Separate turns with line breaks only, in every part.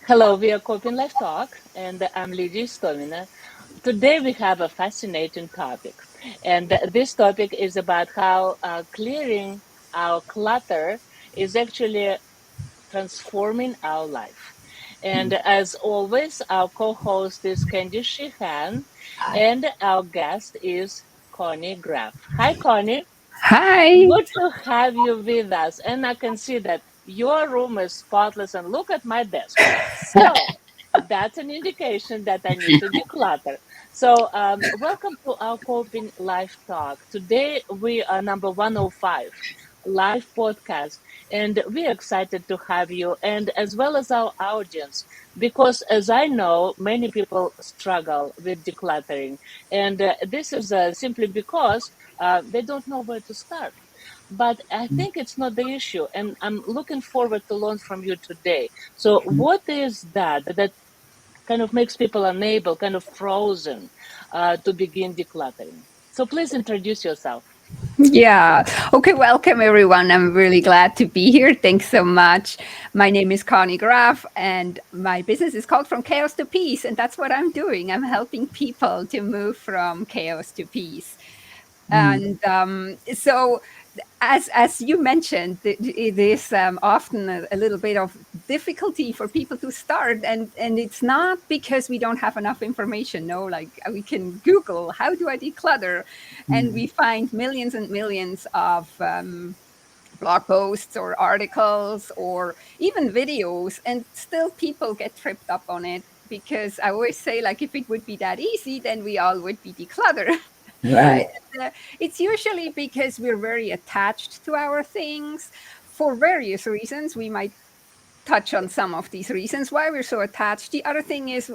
Hello, we are Coping Life Talk, and I'm Lydia Stomina. Today we have a fascinating topic, and this topic is about how clearing our clutter is actually transforming our life. And as always, our co-host is Candy Sheehan, and our guest is Connie Graff. Hi, Connie.
Hi.
Good to have you with us. And I can see that your room is spotless. And look at my desk. So that's an indication that I need to declutter. So, welcome to our Coping Live Talk. Today we are number 105 live podcast, and we're excited to have you and as well as our audience because, as I know, many people struggle with decluttering, and this is simply because they don't know where to start. But I think it's not the issue, and I'm looking forward to learn from you today. So, what is that kind of makes people unable, kind of frozen, to begin decluttering? So, please introduce yourself.
Yeah. Okay, welcome everyone. I'm really glad to be here. Thanks so much. My name is Connie Graf and my business is called From Chaos to Peace. And that's what I'm doing. I'm helping people to move from chaos to peace. And so as you mentioned, it is often a little bit of difficulty for people to start, and it's not because we don't have enough information. No, like we can Google how do I declutter, and we find millions and millions of blog posts or articles or even videos, and still people get tripped up on it because I always say, like, if it would be that easy, then we all would be decluttered.
Right.
It's usually because we're very attached to our things for various reasons. We might touch on some of these reasons why we're so attached. The other thing is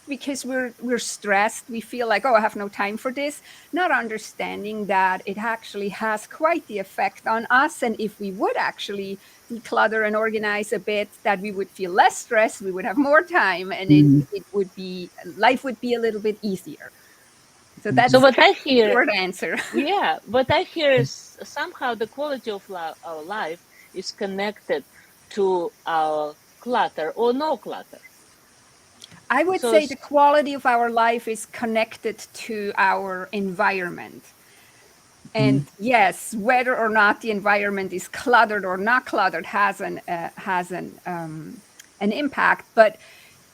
because we're stressed. We feel like, oh, I have no time for this, not understanding that it actually has quite the effect on us. And if we would actually declutter and organize a bit, that we would feel less stressed, we would have more time, and it would be life would be a little bit easier. So
So,
that's
what
kind
I
of the
hear
short answer.
Yeah, what I hear is somehow the quality of our life is connected to our clutter or no clutter.
I would
So,
say the quality of our life is connected to our environment. And yes, whether or not the environment is cluttered or not cluttered has an impact. But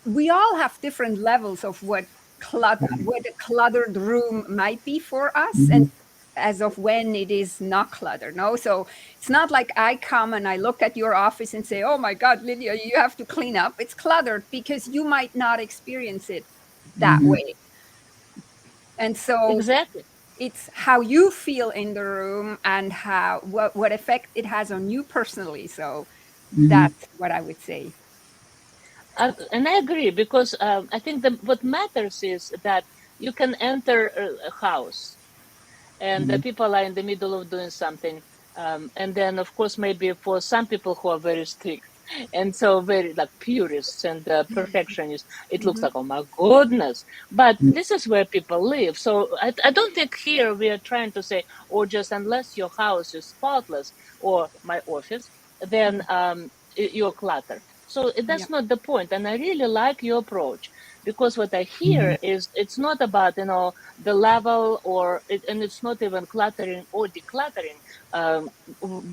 we all have different levels of what a cluttered room might be for us, and as of when it is not cluttered. No, so it's not like I come and I look at your office and say, "Oh my God, Lydia, you have to clean up." It's cluttered because you might not experience it that way, and so
exactly.
it's how you feel in the room and how what effect it has on you personally. So that's what I would say.
And I agree because I think what matters is that you can enter a house and the people are in the middle of doing something. And then, of course, maybe for some people who are very strict and so very like purists and perfectionists, it looks
Mhm.
like, oh my goodness. But this is where people live. So I don't think here we are trying to say, or just unless your house is spotless or my office, then you're cluttered. So
Yeah.
that's not the point. And I really like your approach because what I hear is it's not about, the level and it's not even cluttering or decluttering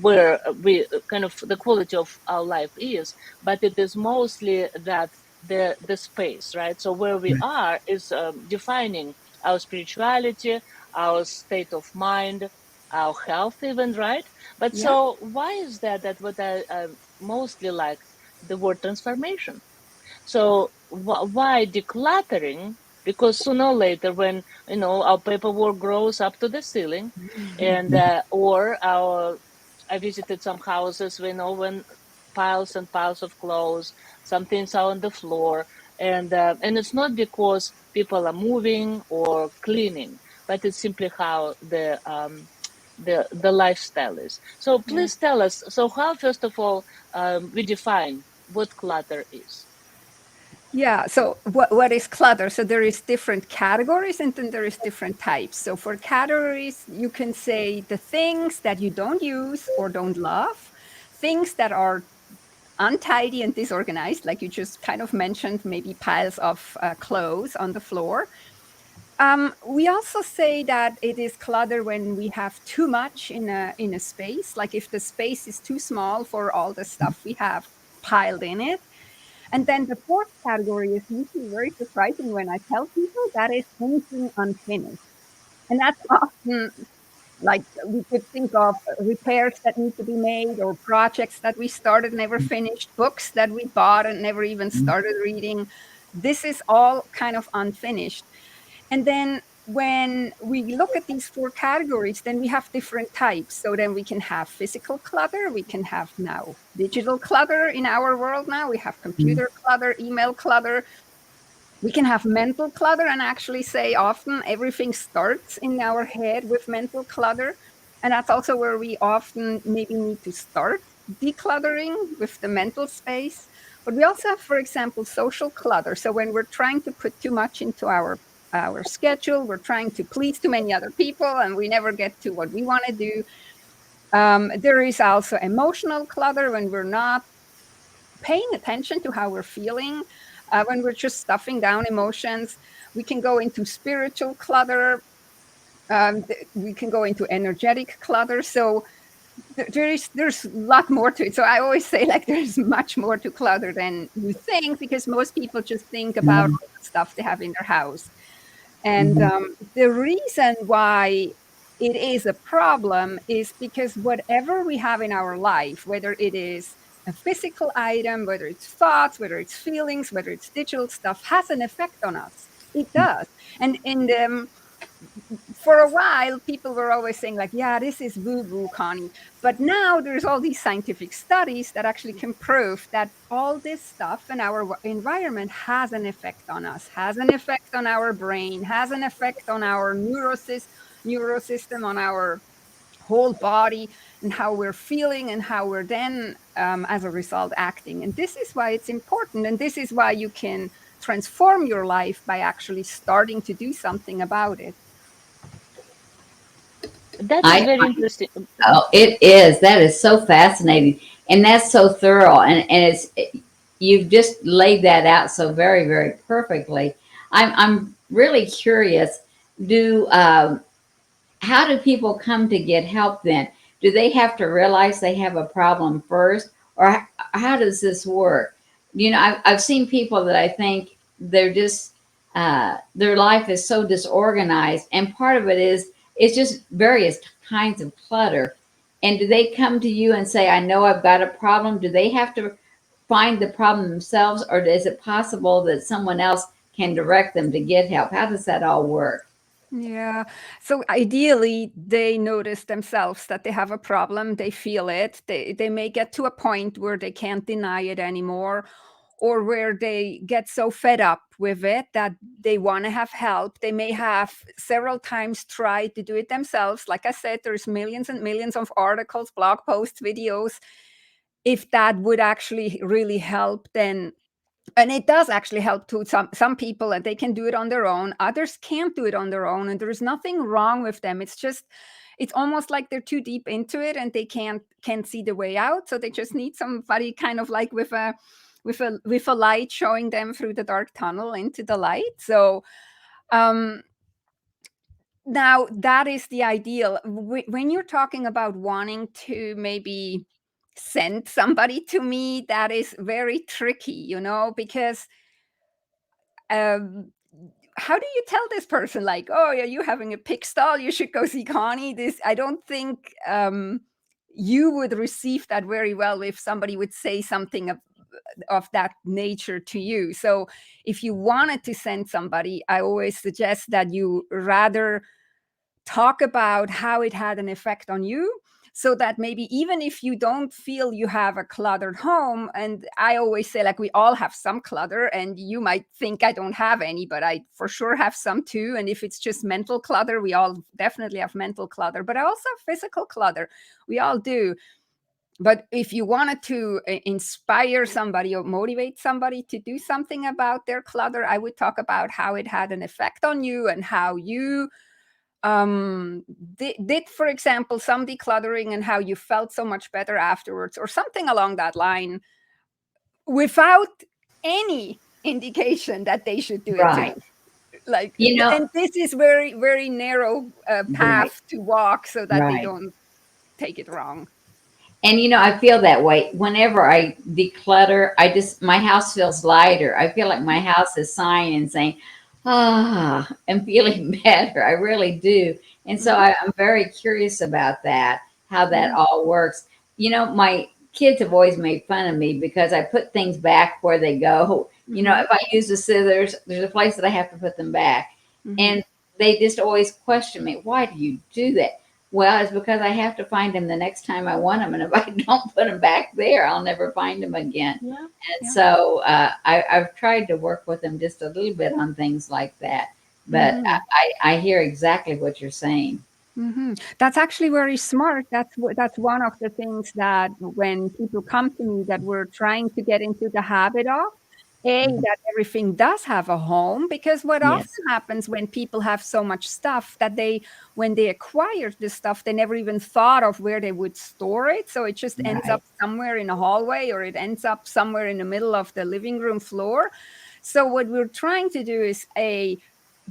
where we kind of the quality of our life is, but it is mostly that the space, right? So where we are is defining our spirituality, our state of mind, our health even, right? But
Yeah.
so why is that what I mostly like the word transformation? So why decluttering? Because sooner or later, when our paperwork grows up to the ceiling, and or our I visited some houses, when piles and piles of clothes, some things are on the floor, and it's not because people are moving or cleaning, but it's simply how the lifestyle is. So
Yeah.
please tell us. So how, first of all, we define what clutter is?
Yeah. So what is clutter? So there is different categories and then there is different types. So for categories, you can say the things that you don't use or don't love, things that are untidy and disorganized, like you just kind of mentioned, maybe piles of clothes on the floor. We also say that it is clutter when we have too much in a space, like if the space is too small for all the stuff we have piled in it. And then the fourth category is usually very surprising when I tell people that is anything unfinished. And that's often like we could think of repairs that need to be made or projects that we started, never finished, books that we bought and never even started reading. This is all kind of unfinished. And then when we look at these four categories, then we have different types. So then we can have physical clutter, we can have now digital clutter in our world now, we have computer clutter, email clutter, we can have mental clutter, and actually say often everything starts in our head with mental clutter. And that's also where we often maybe need to start decluttering with the mental space. But we also have, for example, social clutter. So when we're trying to put too much into our schedule, we're trying to please too many other people, and we never get to what we want to do. There is also emotional clutter when we're not paying attention to how we're feeling, when we're just stuffing down emotions. We can go into spiritual clutter. We can go into energetic clutter. So there's a lot more to it. So I always say like there's much more to clutter than you think, because most people just think about all the stuff they have in their house. And the reason why it is a problem is because whatever we have in our life, whether it is a physical item, whether it's thoughts, whether it's feelings, whether it's digital stuff, has an effect on us. It does. And for a while, people were always saying, like, yeah, this is woo woo, Connie. But now there's all these scientific studies that actually can prove that all this stuff in our environment has an effect on us, has an effect on our brain, has an effect on our neurosystem, on our whole body, and how we're feeling and how we're then, as a result, acting. And this is why it's important. And this is why you can transform your life by actually starting to do something about it.
That is
I
very interesting.
Oh, it is. That is so fascinating, and that's so thorough, and you've just laid that out so very very perfectly. I'm really curious. Do How do people come to get help then? Do they have to realize they have a problem first, or how does this work? I've seen people that I think they're just their life is so disorganized, and part of it is it's just various kinds of clutter. And do they come to you and say, "I know I've got a problem"? Do they have to find the problem themselves, or is it possible that someone else can direct them to get help? How does that all work?
Yeah. So ideally, they notice themselves that they have a problem. They feel it. They may get to a point where they can't deny it anymore, or where they get so fed up with it that they want to have help. They may have several times tried to do it themselves. Like I said, there's millions and millions of articles, blog posts, videos. If that would actually really help, then, and it does actually help to some people, and they can do it on their own. Others can't do it on their own, and there's nothing wrong with them. It's just, it's almost like they're too deep into it and they can't see the way out, so they just need somebody kind of like with a light showing them through the dark tunnel into the light. So um now that is the ideal. When you're talking about wanting to maybe send somebody to me, that is very tricky, because um how do you tell this person, like, oh yeah, you having a pig stall, you should go see Connie? This, I don't think you would receive that very well if somebody would say something of that nature to you. So if you wanted to send somebody, I always suggest that you rather talk about how it had an effect on you, so that maybe even if you don't feel you have a cluttered home, and I always say, like, we all have some clutter, and you might think I don't have any, but I for sure have some too. And if it's just mental clutter, we all definitely have mental clutter, but I also have physical clutter. We all do. But if you wanted to inspire somebody or motivate somebody to do something about their clutter, I would talk about how it had an effect on you, and how you did, for example, some decluttering, and how you felt so much better afterwards, or something along that line. without any indication that they should do it
Right.
today. Like,
You know,
and this is very, very narrow
right,
path to walk so that they
right.
don't take it wrong.
And I feel that way whenever I declutter. My house feels lighter. I feel like my house is sighing and saying, "Ah, I'm feeling better." I really do. And so
Mhm,
I'm very curious about that, how that
mhm,
all works. My kids have always made fun of me because I put things back where they go.
mhm,
If I use the scissors, there's a place that I have to put them back.
mhm.
And they just always question me, "Why do you do that?" Well, it's because I have to find them the next time I want them, and if I don't put them back there, I'll never find them again.
Yeah,
And
yeah.
so I've tried to work with them just a little bit on things like that. But
Mhm.
I hear exactly what you're saying.
That's actually very smart. That's one of the things that when people come to me that we're trying to get into the habit of,
Mhm.
that everything does have a home, because what
Yes,
often happens when people have so much stuff that when they acquired this stuff, they never even thought of where they would store it. So it just ends up
right.
somewhere in a hallway, or it ends up somewhere in the middle of the living room floor. So what we're trying to do is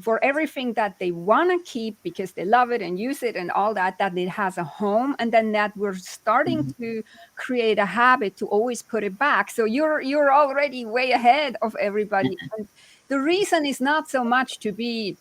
for everything that they want to keep because they love it and use it and all that, that it has a home, and then that we're starting
Mhm.
to create a habit to always put it back. So you're already way ahead of everybody. And the reason is not so much to be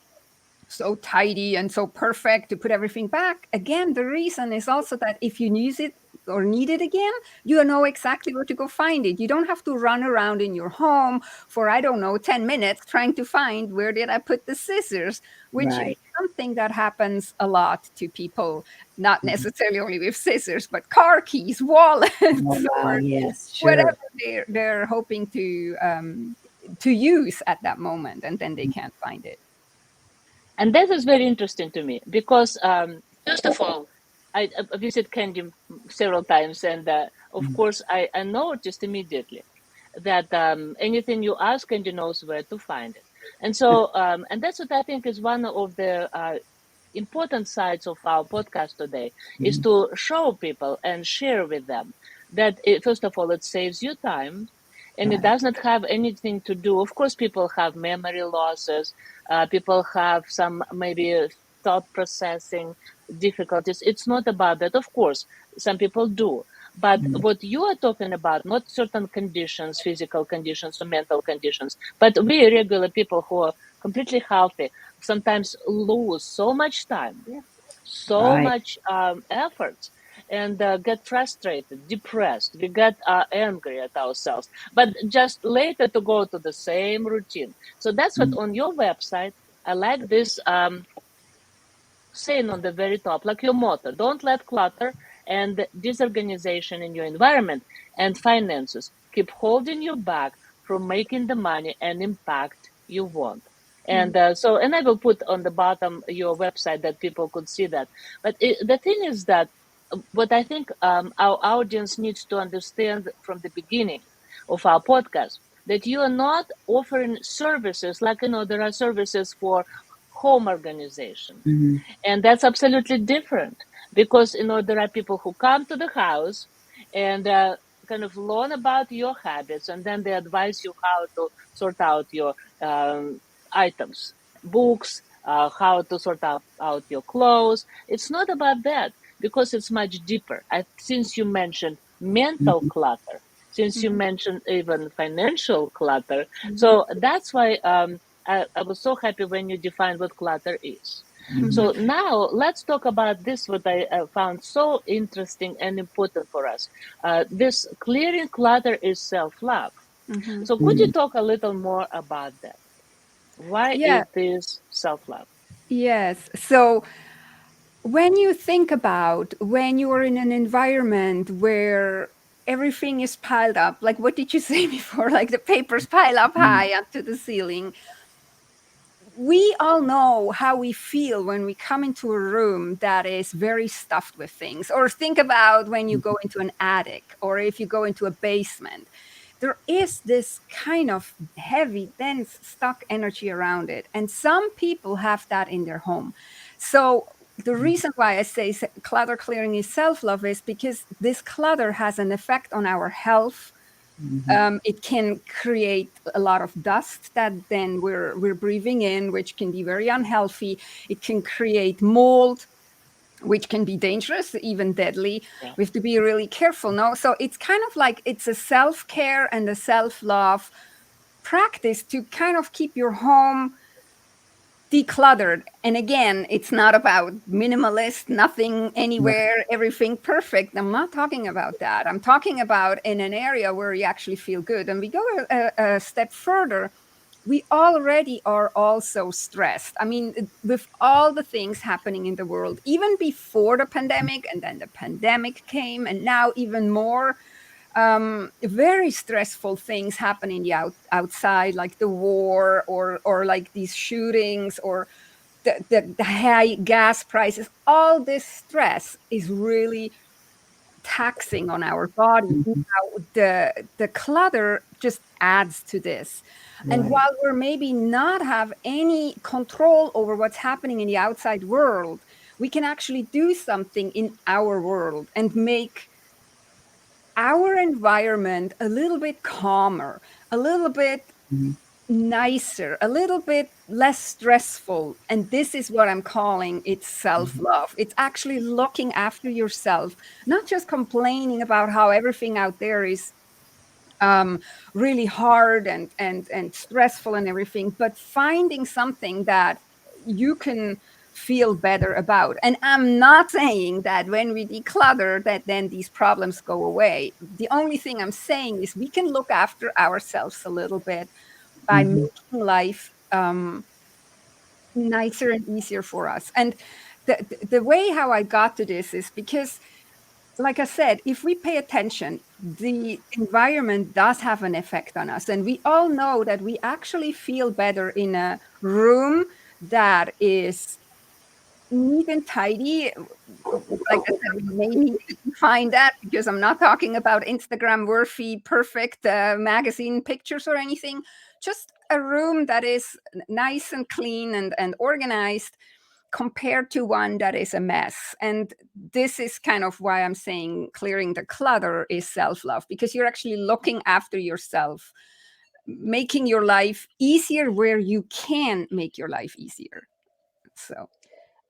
so tidy and so perfect to put everything back. Again, the reason is also that if you use it or need it again, you know exactly where to go find it. You don't have to run around in your home for, I don't know, 10 minutes trying to find where did I put the scissors, which is
Right.
something that happens a lot to people, not
Mhm.
necessarily only with scissors, but car keys, wallets,
Oh, wow.
or
Yes,
whatever
sure.
they're hoping to use at that moment, and then they can't find it.
And that is very interesting to me because, first of all, I visit Candy several times, and of
Mhm.
course, I noticed immediately that anything you ask, Candy knows where to find it. And so, and that's what I think is one of the important sides of our podcast today, is
Mhm.
to show people and share with them that first of all, it saves you time, and it
Right.
does not have anything to do. Of course, people have memory losses, people have some maybe thought processing difficulties. It's not about that. Of course, some people do. But
Mhm.
what you are talking about, not certain conditions, physical conditions or mental conditions, but we regular people who are completely healthy sometimes lose so much time, so
Right.
much effort, and get frustrated, depressed. We get angry at ourselves, but just later to go to the same routine. So that's what
Mhm.
on your website. I like this saying on the very top, like your motto: don't let clutter and disorganization in your environment and finances keep holding you back from making the money and impact you want. And and I will put on the bottom your website that people could see that. But the thing is that what I think our audience needs to understand from the beginning of our podcast, that you are not offering services like, there are services for home organization,
Mhm.
and that's absolutely different, because there are people who come to the house and kind of learn about your habits, and then they advise you how to sort out your items, books, how to sort out your clothes. It's not about that, because it's much deeper. Since you mentioned mental
Mhm.
clutter, since you
Mhm,
mentioned even financial clutter,
mhm,
so that's why I was so happy when you defined what clutter is.
Mhm.
mhm,
So now let's talk about this, what I found so interesting and important for us. This clearing clutter is self love.
mhm.
So could you
Mhm.
talk a little more about that? Why
Yeah,
it is self love?
yes. So when you think about when you are in an environment where everything is piled up, like what did you say before? Like the papers pile up
Mhm.
high up to the ceiling. We all know how we feel when we come into a room that is very stuffed with things. Or think about when you go into an attic or if you go into a basement. There is this kind of heavy, dense, stuck energy around it. And some people have that in their home. So the reason why I say clutter clearing is self love is because this clutter has an effect on our health,
Mhm.
It can create a lot of dust that then we're breathing in, which can be very unhealthy. It can create mold, which can be dangerous, even deadly.
Yeah.
We have to be really careful. No, so it's kind of like it's a self-care and a self-love practice to kind of keep your home decluttered. And again, it's not about minimalist, nothing anywhere, everything perfect. I'm not talking about that. I'm talking about in an area where you actually feel good. And we go a step further. We already are also stressed. I mean, with all the things happening in the world, even before the pandemic, and then the pandemic came, and now even more very stressful things happening outside, like the war, or like these shootings, or the high gas prices. All this stress is really taxing on our body. Now,
Mhm.
the clutter just adds to this. And
Right.
while we're maybe not have any control over what's happening in the outside world, we can actually do something in our world and make our environment a little bit calmer, a little bit
Mhm.
nicer, a little bit less stressful. And this is what I'm calling it self
Mhm.
love. It's actually looking after yourself, not just complaining about how everything out there is um, really hard and stressful and everything, but finding something that you can feel better about. And I'm not saying that when we declutter that then these problems go away. The only thing I'm saying is we can look after ourselves a little bit by
Mhm.
making life nicer and easier for us. And the way how I got to this is because, like I said, if we pay attention, the environment does have an effect on us. And we all know that we actually feel better in a room that is neat and tidy. Like I said, we may need to define that, because I'm not talking about Instagram worthy, perfect magazine pictures or anything. Just a room that is nice and clean and organized, compared to one that is a mess. And this is kind of why I'm saying clearing the clutter is self love, because you're actually looking after yourself, making your life easier where you can make your life easier. So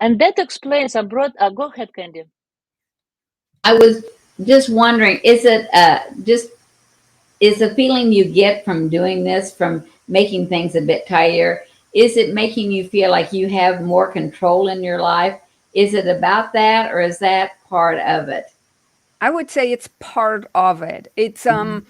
And that explains, I brought, go ahead, Candy.
I was just wondering, is it just is the feeling you get from doing this, from making things a bit tidier, is it making you feel like you have more control in your life? Is it about that, or is that part of it?
I would say it's part of it. It's
Mhm.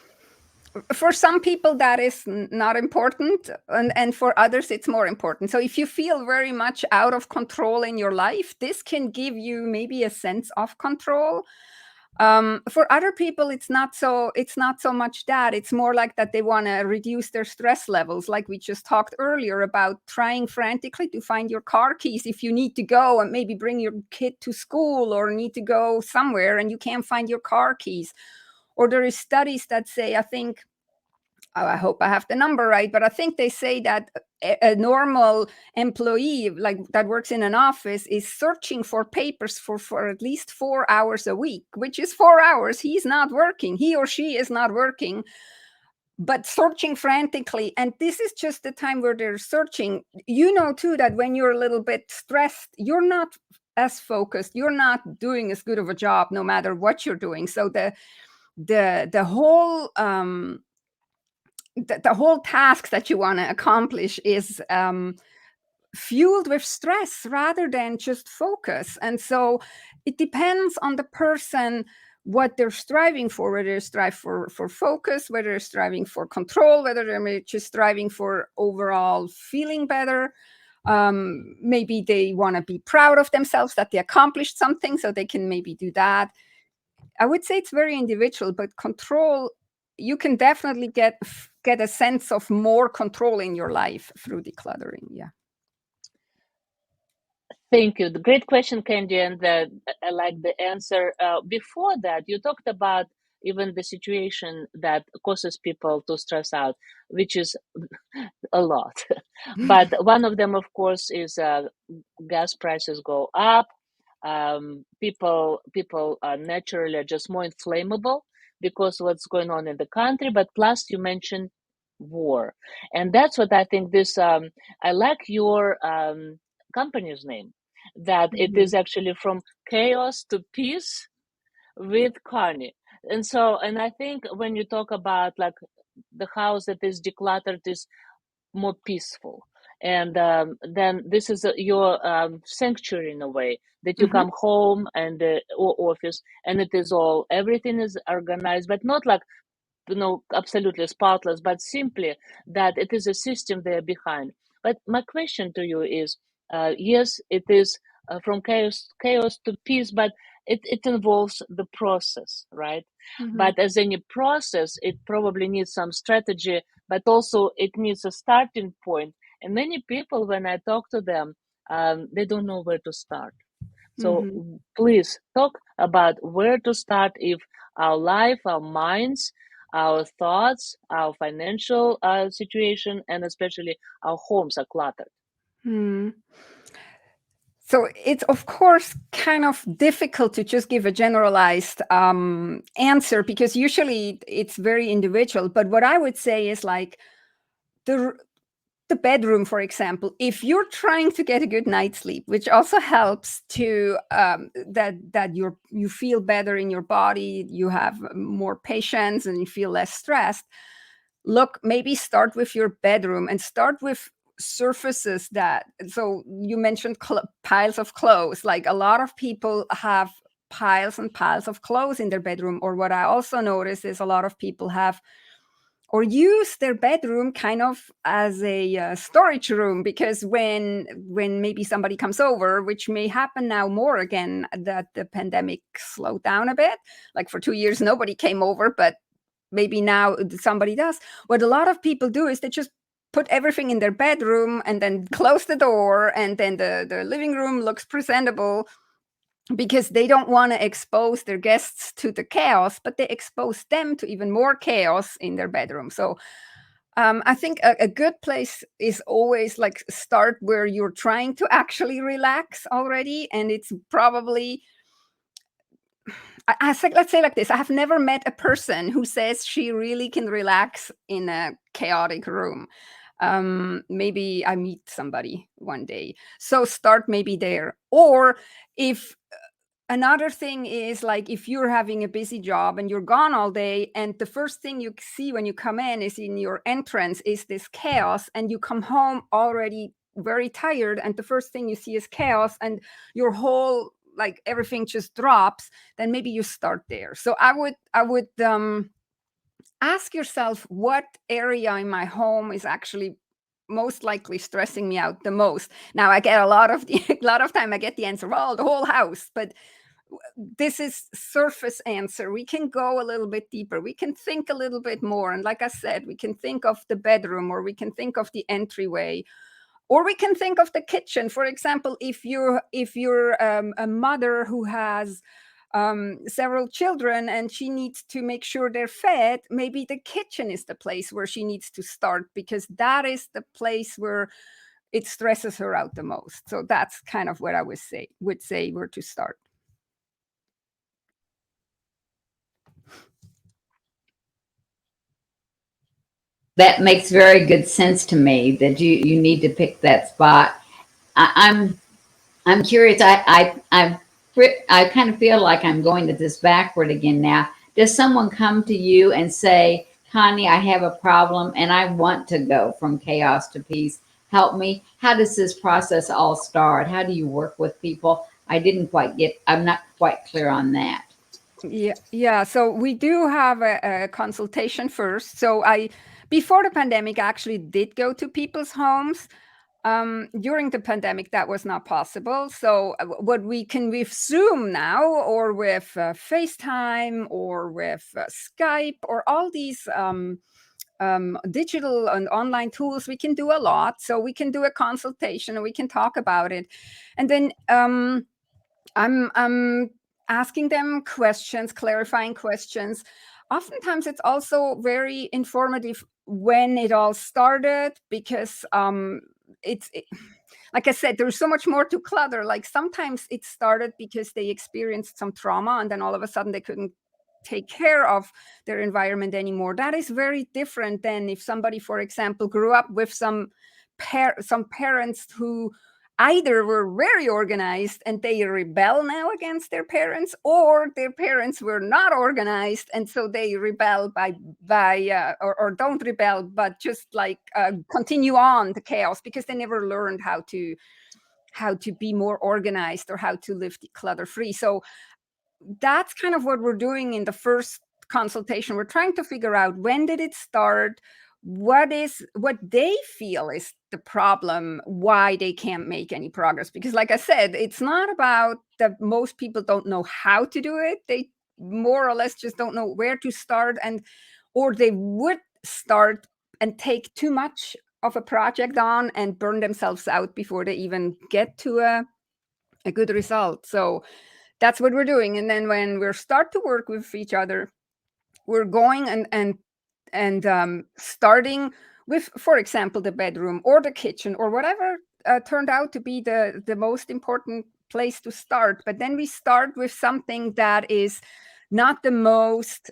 for some people that is not important, and for others it's more important. So if you feel very much out of control in your life, this can give you maybe a sense of control. For other people, it's not so much that. It's more like that they want to reduce their stress levels, like we just talked earlier about trying frantically to find your car keys if you need to go and maybe bring your kid to school, or need to go somewhere and you can't find your car keys. Or there is studies that say, I think, I hope I have the number right, but I think they say that a normal employee, like that works in an office, is searching for papers for at least 4 hours a week, which is 4 hours he's not working. He or she is not working, but searching frantically. And this is just the time where they're searching. You know, too, that when you're a little bit stressed, you're not as focused. You're not doing as good of a job, no matter what you're doing. So the whole the whole task that you want to accomplish is fueled with stress rather than just focus. And so it depends on the person what they're striving for, whether they strive for focus, whether they're striving for control, whether they're just striving for overall feeling better. Maybe they want to be proud of themselves that they accomplished something, so they can maybe do that. I would say it's very individual, but control, you can definitely get a sense of more control in your life through decluttering. Yeah.
Thank you. The great question, Candy, and I like the answer. Before that, you talked about even the situation that causes people to stress out, which is a lot. But one of them, of course, is gas prices go up. People are naturally just more inflammable. because what's going on in the country, but plus you mentioned war. And that's what I think this, I like your company's name, that it
Mm-hmm.
is actually from chaos to peace with Connie. And so, and I think when you talk about like the house that is decluttered is more peaceful. And then this is your sanctuary in a way, that you
Mm-hmm.
come home and or office, and it is all, everything is organized, but not like, absolutely spotless, but simply that it is a system there behind. But my question to you is, yes, it is from chaos to peace, but it involves the process, right?
Mm-hmm.
But as any process, it probably needs some strategy, but also it needs a starting point. And many people, when I talk to them, they don't know where to start. So
Mm-hmm.
please talk about where to start if our life, our minds, our thoughts, our financial situation, and especially our homes are cluttered.
Hmm. So it's of course kind of difficult to just give a generalized answer, because usually it's very individual. But what I would say is like the the bedroom, for example, if you're trying to get a good night's sleep, which also helps to that you feel better in your body, you have more patience, and you feel less stressed. Look, maybe start with your bedroom and start with surfaces that. So you mentioned piles of clothes. Like a lot of people have piles and piles of clothes in their bedroom. Or what I also notice is a lot of people have or use their bedroom kind of as a storage room, because when maybe somebody comes over, which may happen now more again that the pandemic slowed down a bit, like for 2 years nobody came over, but maybe now somebody does. What a lot of people do is they just put everything in their bedroom and then close the door, and then the living room looks presentable, because they don't want to expose their guests to the chaos, but they expose them to even more chaos in their bedroom. So I think a good place is always like start where you're trying to actually relax already. And it's probably, I say, let's say like this: I have never met a person who says she really can relax in a chaotic room. Maybe I meet somebody one day. So start maybe there. Or if another thing is like if you're having a busy job and you're gone all day, and the first thing you see when you come in is in your entrance is this chaos, and you come home already very tired, and the first thing you see is chaos, and your whole like everything just drops, then maybe you start there. So I would ask yourself, what area in my home is actually most likely stressing me out the most? Now I get a lot of a lot of time I get the answer, well, the whole house. But this is surface answer. We can go a little bit deeper, we can think a little bit more, and like I said, we can think of the bedroom, or we can think of the entryway, or we can think of the kitchen. For example, if you're a mother who has several children and she needs to make sure they're fed, maybe the kitchen is the place where she needs to start, because that is the place where it stresses her out the most. So that's kind of what I would say where to start.
That makes very good sense to me that you need to pick that spot. I'm curious. I kind of feel like I'm going to this backward again now. Does someone come to you and say, Connie, I have a problem and I want to go from chaos to peace. Help me. How does this process all start? How do you work with people? I'm not quite clear on that.
Yeah. So we do have a consultation first. So before the pandemic, I actually did go to people's homes. During the pandemic, that was not possible. So what we can with Zoom now, or with FaceTime, or with Skype, or all these digital and online tools, we can do a lot. So we can do a consultation and we can talk about it, and then I'm asking them questions, clarifying questions. Oftentimes, it's also very informative when it all started, because like I said, there's so much more to clutter. Like sometimes it started because they experienced some trauma, and then all of a sudden they couldn't take care of their environment anymore. That is very different than if somebody, for example, grew up with some parents who either were very organized and they rebel now against their parents, or their parents were not organized and so they rebel or don't rebel, but just like continue on the chaos because they never learned how to be more organized or how to live clutter free. So that's kind of what we're doing in the first consultation. We're trying to figure out, when did it start, what they feel is the problem, why they can't make any progress. Because like I said, it's not about that most people don't know how to do it. They more or less just don't know where to start, or they would start and take too much of a project on and burn themselves out before they even get to a good result. So that's what we're doing. And then when we start to work with each other, we're going and starting with, for example, the bedroom or the kitchen or whatever turned out to be the most important place to start. But then we start with something that is not the most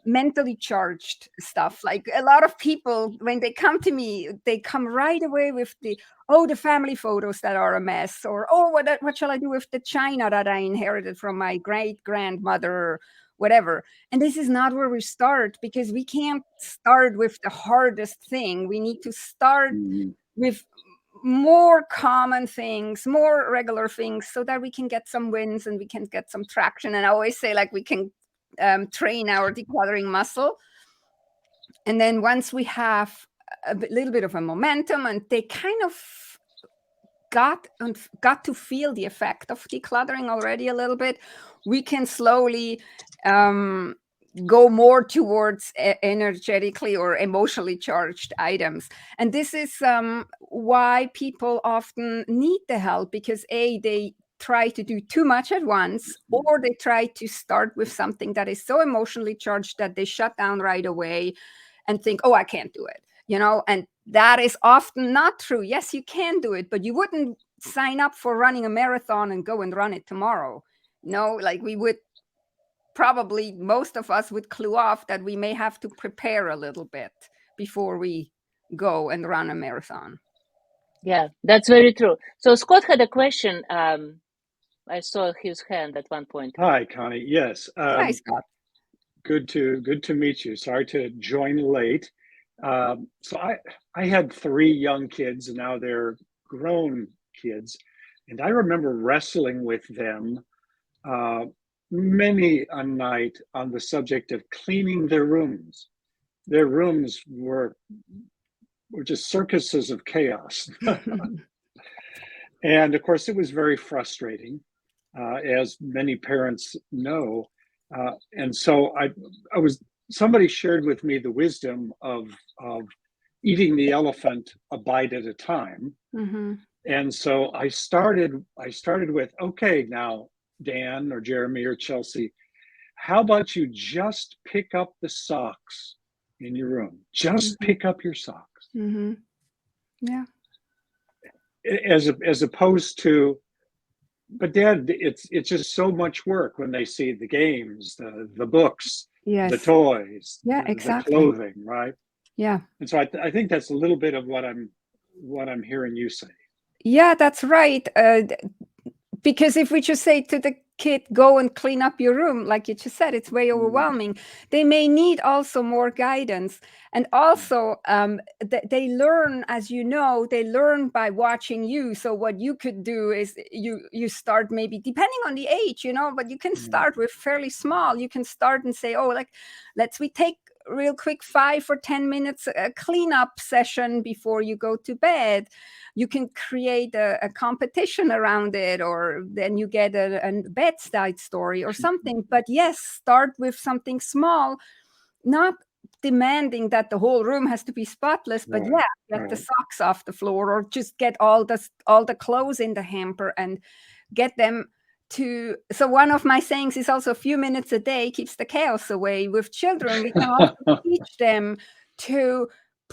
mentally charged stuff. Like a lot of people, when they come to me, they come right away with the family photos that are a mess, or what shall I do with the china that I inherited from my great grandmother, or whatever. And this is not where we start, because we can't start with the hardest thing. We need to start with more common things, more regular things, so that we can get some wins and we can get some traction. And I always say, like, we can train our decluttering muscle. And then once we have a little bit of a momentum and they kind of got to feel the effect of decluttering already a little bit, we can slowly go more towards energetically or emotionally charged items. And this is why people often need the help, because they try to do too much at once, or they try to start with something that is so emotionally charged that they shut down right away and think, oh, I can't do it, and that is often not true. Yes, you can do it, but you wouldn't sign up for running a marathon and go and run it tomorrow. Like, we would probably, most of us would clue off that we may have to prepare a little bit before we go and run a marathon.
Yeah, that's very true. So Scott had a question. I saw his hand at one point.
Hi, Connie. Yes.
Hi, Scott.
Good to meet you. Sorry to join late. So I had 3 young kids, and now they're grown kids, and I remember wrestling with them many a night on the subject of cleaning their rooms. Their rooms were just circuses of chaos. And of course, it was very frustrating, as many parents know. And so somebody shared with me the wisdom of eating the elephant a bite at a time.
Mm-hmm.
And so I started with, okay, now, Dan or Jeremy or Chelsea, how about you just pick up the socks in your room? Just pick up your socks.
Mm-hmm. Yeah.
As opposed to, but Dad, it's just so much work when they see the games, the books,
Yes.
the toys,
exactly.
the clothing, right?
Yeah.
And so I think that's a little bit of what I'm hearing you say.
Yeah, that's right. Because if we just say to the kid, go and clean up your room, like you just said, it's way overwhelming. They may need also more guidance. And also, they learn, as you know, they learn by watching you. So what you could do is you start, maybe depending on the age, but you can start with fairly small. You can start and say, oh, like, we take real quick 5 or 10 minutes cleanup session before you go to bed. You can create a competition around it, or then you get a bedside story or something. But yes, start with something small, not demanding that the whole room has to be spotless, but get the socks off the floor, or just get all the clothes in the hamper and get them to. So one of my sayings is also, a few minutes a day keeps the chaos away. With children, we can also teach them to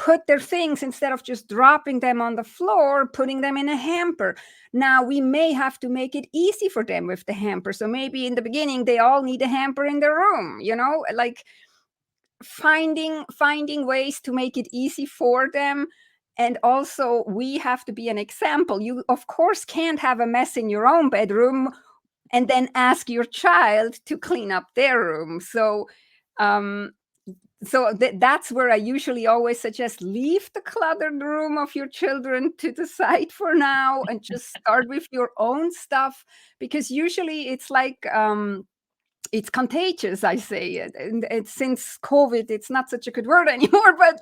put their things, instead of just dropping them on the floor, putting them in a hamper. Now we may have to make it easy for them with the hamper. So maybe in the beginning they all need a hamper in their room, like finding ways to make it easy for them. And also we have to be an example. You of course can't have a mess in your own bedroom and then ask your child to clean up their room. Um, that's where I usually always suggest, leave the cluttered room of your children to the side for now and just start with your own stuff, because usually it's like it's contagious, I say. And since COVID, it's not such a good word anymore, but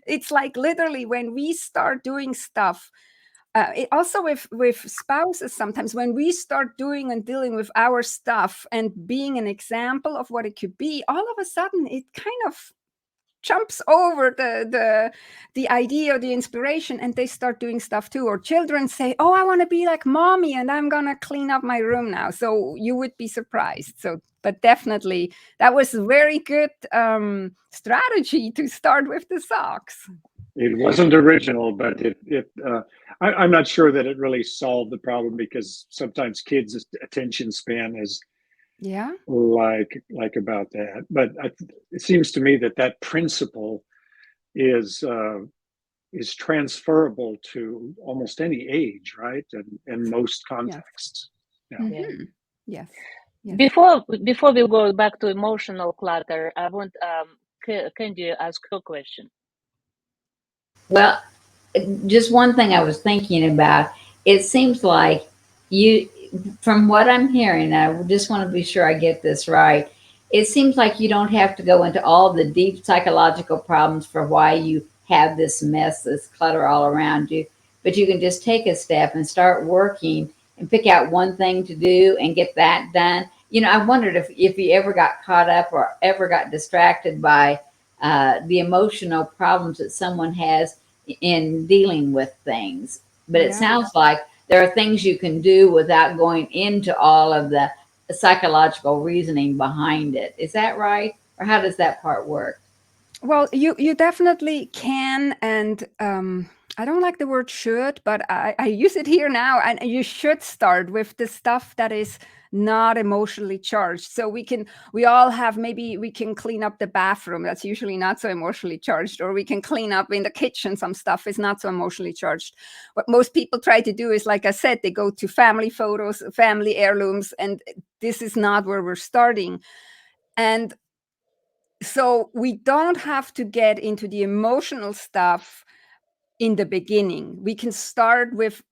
it's like literally when we start doing stuff, also with spouses, sometimes when we start doing and dealing with our stuff and being an example of what it could be, all of a sudden it kind of jumps over the idea or the inspiration, and they start doing stuff too. Or children say, oh, I want to be like mommy and I'm gonna clean up my room now. So you would be surprised. So but definitely that was a very good strategy to start with the socks.
It wasn't original, but I'm not sure that it really solved the problem, because sometimes kids' attention span is
Yeah.
like about that. But it seems to me that that principle is transferable to almost any age, right? And in most contexts. Yeah.
Mm-hmm. Yes. Yes.
Before we go back to emotional clutter, I want Candy ask her question.
Well, just one thing I was thinking about, it seems like you, from what I'm hearing, I just want to be sure I get this right. It seems like you don't have to go into all the deep psychological problems for why you have this mess, this clutter all around you, but you can just take a step and start working and pick out one thing to do and get that done. I wondered if you ever got caught up or ever got distracted by the emotional problems that someone has in dealing with things. But it
Yeah.
sounds like there are things you can do without going into all of the psychological reasoning behind it. Is that right? Or how does that part work?
Well, you definitely can, and I don't like the word should, but I use it here now. And you should start with the stuff that is not emotionally charged. So we all have, maybe we can clean up the bathroom. That's usually not so emotionally charged. Or we can clean up in the kitchen. Some stuff is not so emotionally charged. What most people try to do is, like I said, they go to family photos, family heirlooms, and this is not where we're starting. And so we don't have to get into the emotional stuff in the beginning. We can start with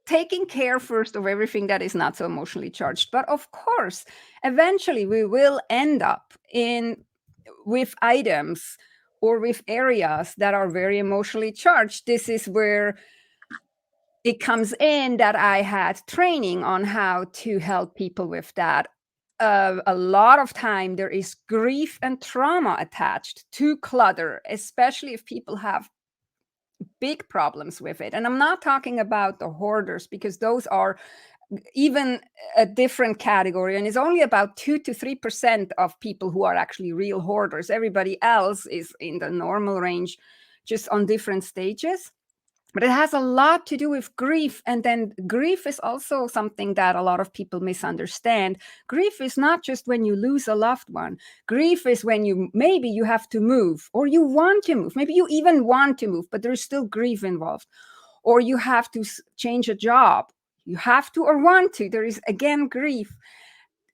taking care first of everything that is not so emotionally charged. But of course, eventually we will end up with items or with areas that are very emotionally charged. This is where it comes in that I had training on how to help people with that. A lot of time there is grief and trauma attached to clutter, especially if people have big problems with it. And I'm not talking about the hoarders, because those are even a different category, and it's only about 2 to 3% of people who are actually real hoarders. Everybody else is in the normal range, just on different stages. But it has a lot to do with grief. And then grief is also something that a lot of people misunderstand. Grief is not just when you lose a loved one. Grief is when maybe you have to move, or you want to move. Maybe you even want to move, but there's still grief involved. Or you have to change a job. You have to or want to. There is, again, grief.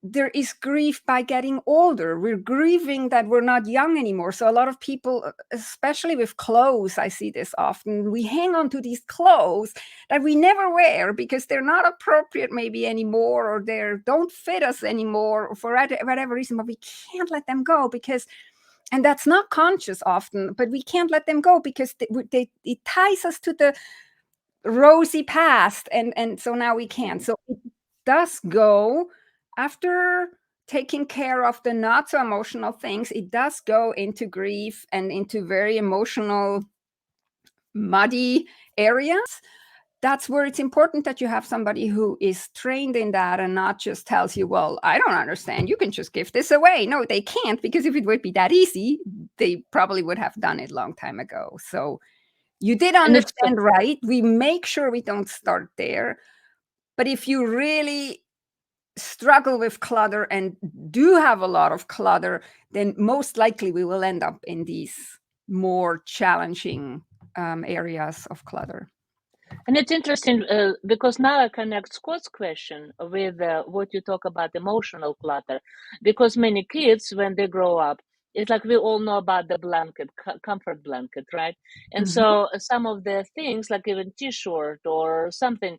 There is grief by getting older. We're grieving that we're not young anymore. So a lot of people, especially with clothes, I see this often, we hang on to these clothes that we never wear because they're not appropriate maybe anymore, or they don't fit us anymore, or for whatever reason, but we can't let them go because, and that's not conscious often, but we can't let them go because it ties us to the rosy past, and so now we can't. So it does go, after taking care of the not so emotional things, it does go into grief and into very emotional, muddy areas that's where it's important that you have somebody who is trained in that and not just tells you, well, I don't understand, you can just give this away. No, they can't, because if it would be that easy, they probably would have done it long time ago. So you did
And it's
understand, right? We make sure we don't start there. But if you really struggle with clutter and do have a lot of clutter, then most likely we will end up in these more challenging areas of clutter.
And it's interesting because now I connect Scott's question with what you talk about emotional clutter. Because many kids, when they grow up, it's like we all know about the blanket, comfort blanket, right? And
Mhm.
so some of the things, like even T-shirt or something,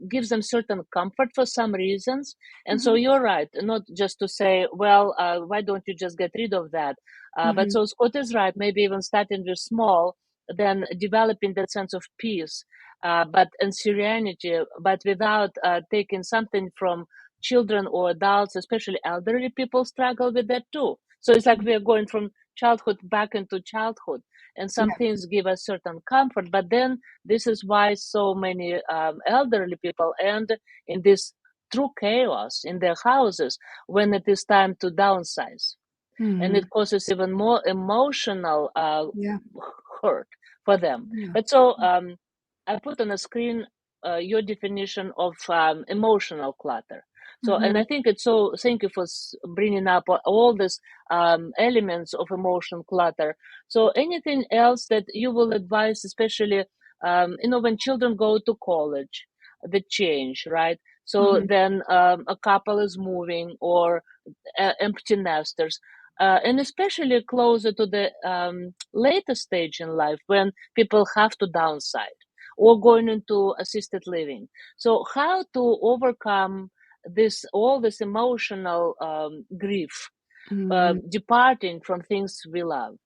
gives them certain comfort for some reasons. And so
Mhm.
you're right, not just to say, well, why don't you just get rid of that? But
Mhm.
so Scott is right, maybe even starting with small, then developing that sense of peace, but and serenity, but without taking something from children or adults, especially elderly people struggle with that too. So it's like we are going from childhood back into childhood, and some
Yeah.
things give us certain comfort, but then this is why so many elderly people end in this true chaos in their houses when it is time to downsize, and
Mhm.
it causes even more emotional
Yeah.
hurt for them.
Yeah.
But so I put on a screen your definition of emotional clutter. So, and I
Mhm.
think it's so. Thank you for bringing up all these elements of emotion clutter. So, anything else that you will advise, especially when children go to college, the change, right? So
Mhm.
then a couple is moving, or empty nesters, and especially closer to the later stage in life when people have to downsize or going into assisted living. So, how to overcome this emotional grief,
Mhm.
departing from things we love?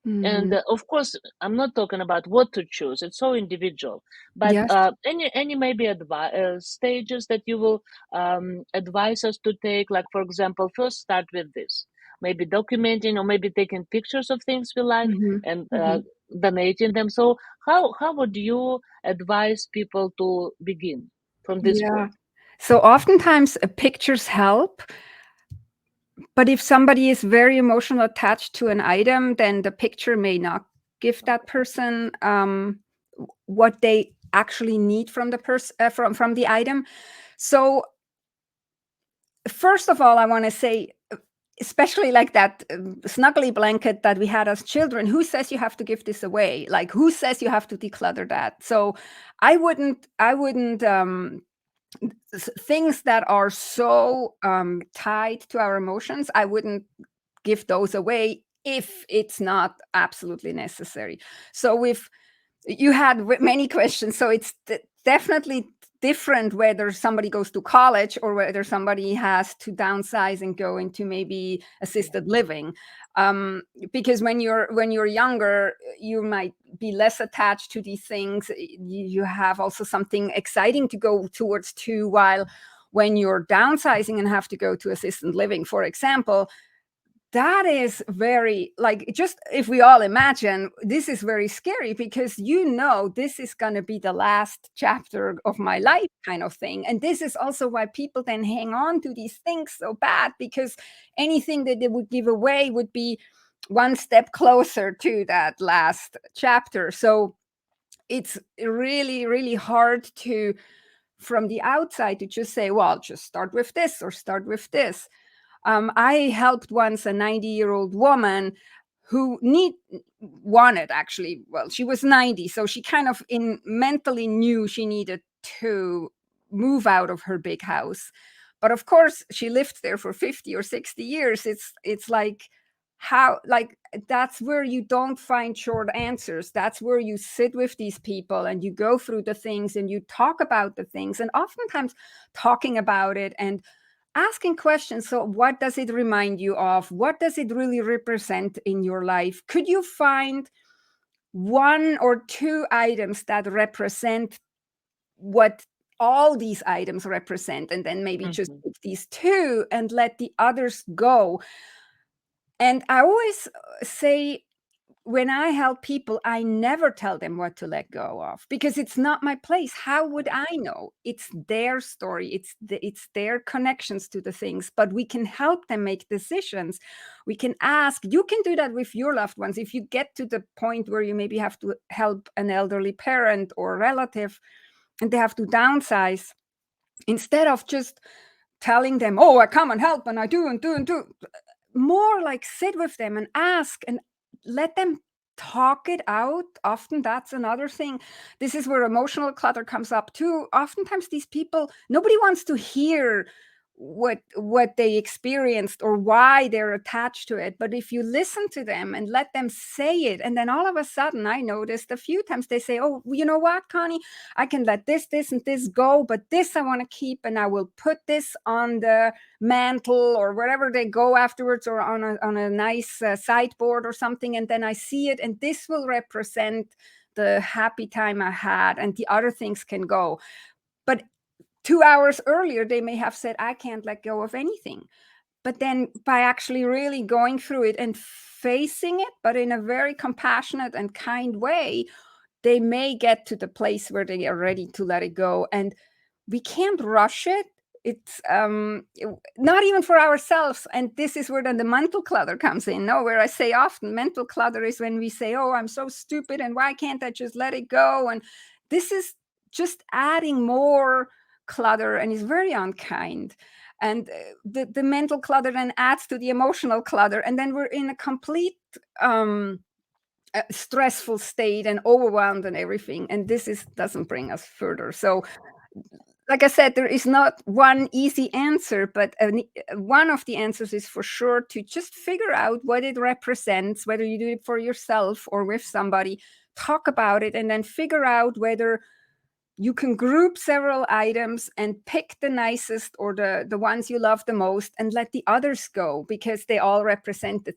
And
Mhm.
of course, I'm not talking about what to choose. It's so individual. But
Yes.
any maybe stages that you will advise us to take. Like, for example, first start with this. Maybe documenting, or maybe taking pictures of things we like
Mhm.
and
Mhm.
donating them. So how would you advise people to begin from this
Yeah.
point?
So oftentimes pictures help, but if somebody is very emotional attached to an item, then the picture may not give that
Okay.
person what they actually need from the from the item. So first of all, I want to say, especially like that snuggly blanket that we had as children, who says you have to give this away? Like, who says you have to declutter that? So I wouldn't things that are so tied to our emotions, I wouldn't give those away if it's not absolutely necessary. So with you had many questions, so it's definitely different whether somebody goes to college or whether somebody has to downsize and go into maybe
Yeah.
assisted living, because when you're younger, you might be less attached to these things. You have also something exciting to go towards too, while when you're downsizing and have to go to assisted living, for example, that is very, like, just if we all imagine, this is very scary, because this is going to be the last chapter of my
Yeah.
life, kind of thing. And this is also why people then hang on to these things so bad, because anything that they would give away would be one step closer to that last chapter. So it's really, really hard to, from the outside, to just say, well, just start with this or start with this. I helped once a 90-year-old woman who wanted, actually, well, she was 90, so she kind of mentally knew she needed to move out of her big house. But of course, she lived there for 50 or 60 years. It's like, how, like, that's where you don't find short answers. That's where you sit with these people and you go through the things and you talk about the things, and oftentimes talking about it and asking questions. So what does it remind you of? What does it really represent in your life? Could you find one or two items that represent what all these items represent, and then maybe just
Hmm.
pick these two and let the others go? And I always say, when I help people, I never tell them what to let go of, because it's not my place. How would I know? It's their story. It's their connections to the things, but we can help them make decisions. We can ask. You can do that with your loved ones. If you get to the point where you maybe have to help an elderly parent or relative and they have to downsize, instead of just telling them, oh, I come and help and I do and do and do, more like sit with them and ask and let them talk it out. Often that's another thing. This is where emotional clutter comes up too. Oftentimes these people, nobody wants to hear what they experienced or why they're attached to it. But if you listen to them and let them say it, and then all of a sudden, I noticed a few times they say, oh, you know what, Connie, I can let this and this go, but this I want to keep, and I will put this on the mantle or wherever they go afterwards, or on a nice sideboard or something, and then I see it, and this will represent the happy time I had, and the other things can go. But 2 hours earlier, they may have said, I can't let go of anything. But then by actually really going through it and facing it, but in a very compassionate and kind way, they may get to the place where they are ready to let it go. And we can't rush it. It's not even for ourselves. And this is where then the mental clutter comes in. No, where I say often mental clutter is when we say, oh, I'm so stupid, and why can't I just let it go? And this is just adding more clutter and is very unkind. And the mental clutter then adds to the emotional clutter. And then we're in a complete stressful state and overwhelmed and everything. And this doesn't bring us further. So like I said, there is not one easy answer, but one of the answers is for sure to just figure out what it represents, whether you do it for yourself or with somebody, talk about it, and then figure out whether you can group several items and pick the nicest or the ones you love the most and let the others go, because they all represent the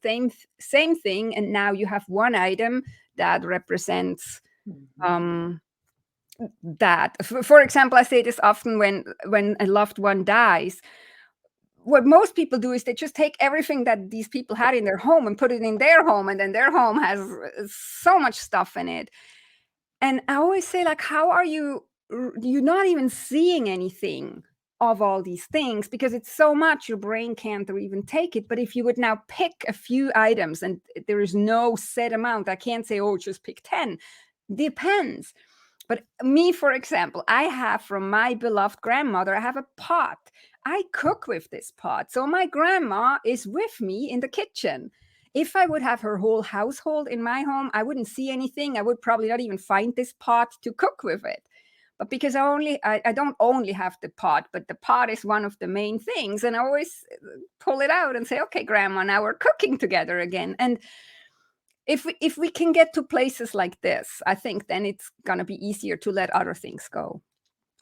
same thing. And now you have one item that represents that. For example, I say this often when a loved one dies. What most people do is they just take everything that these people had in their home and put it in their home, and then their home has so much stuff in it. And I always say, like, how are you're not even seeing anything of all these things, because it's so much your brain can't even take it. But if you would now pick a few items, and there is no set amount, I can't say, oh, just pick 10. Depends. But me, for example, I have from my beloved grandmother, I have a pot. I cook with this pot. So my grandma is with me in the kitchen. If I would have her whole household in my home, I wouldn't see anything. I would probably not even find this pot to cook with it. But because I don't only have the pot, but the pot is one of the main things. And I always pull it out and say, okay, Grandma, now we're cooking together again. And if we can get to places like this, I think then it's going to be easier to let other things go.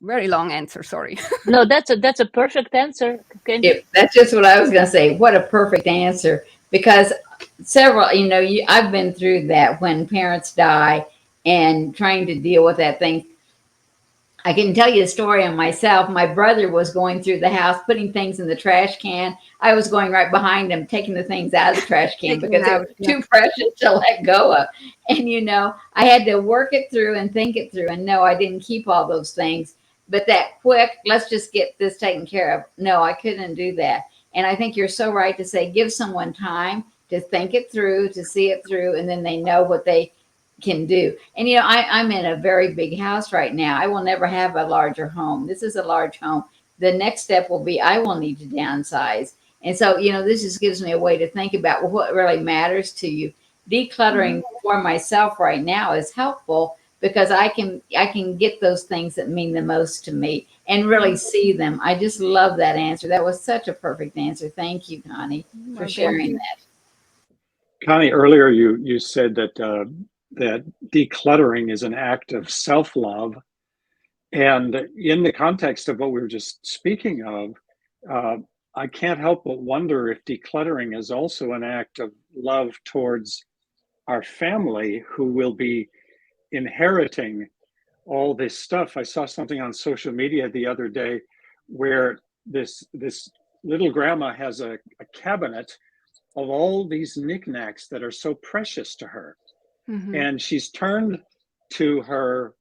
Very long answer, sorry.
No, that's a perfect answer.
That's just what I was going to say. What a perfect answer. Because several, I've been through that when parents die and trying to deal with that thing. I can tell you a story on myself. My brother was going through the house, putting things in the trash can. I was going right behind him, taking the things out of the trash can because it was too precious to let go of. And, I had to work it through and think it through. And no, I didn't keep all those things. But that quick, let's just get this taken care of. No, I couldn't do that. And I think you're so right to say, give someone time to think it through, to see it through, and then they know what they can do. And I'm in a very big house right now. I will never have a larger home. This is a large home. The next step will be I will need to downsize. And so, this just gives me a way to think about what really matters to you. Decluttering for myself right now is helpful because I can get those things that mean the most to me and really see them. I just love that answer. That was such a perfect answer. Thank you, Connie, for sharing that.
Connie, earlier you said that that decluttering is an act of self-love. And in the context of what we were just speaking of, I can't help but wonder if decluttering is also an act of love towards our family who will be inheriting all this stuff. I saw something on social media the other day where this little grandma has a cabinet of all these knickknacks that are so precious to her. And she's turned to her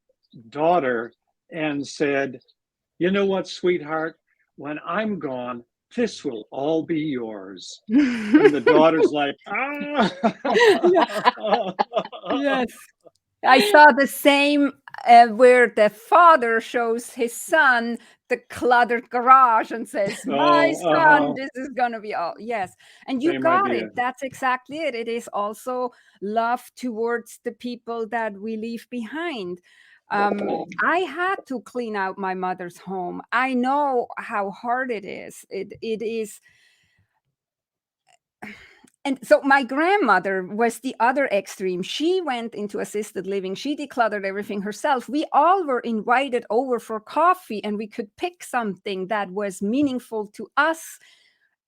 daughter and said, "You know what, sweetheart? When I'm gone, this will all be yours." And the daughter's like, "Ah."
Yeah. Yes. I saw the same where the father shows his son the cluttered garage and says, "My
Oh,
son, this is going to be all." Yes. And you
same
got
idea.
it. That's exactly it. It is also love towards the people that we leave behind. I had to clean out my mother's home. I know how hard it is. It is. And so my grandmother was the other extreme. She went into assisted living. She decluttered everything herself. We all were invited over for coffee, and we could pick something that was meaningful to us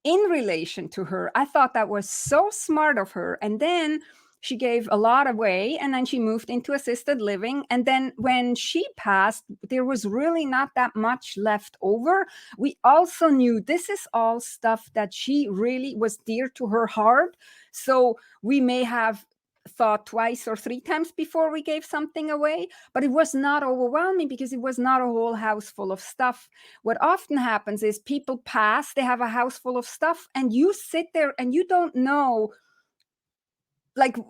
in relation to her. I thought that was so smart of her. And then she gave a lot away, and then she moved into assisted living. And then when she passed, there was really not that much left over. We also knew this is all stuff that she really was dear to her heart. So we may have thought twice or three times before we gave something away, but it was not overwhelming because it was not a whole house full of stuff. What often happens is people pass, they have a house full of stuff, and you sit there and you don't know. Like, a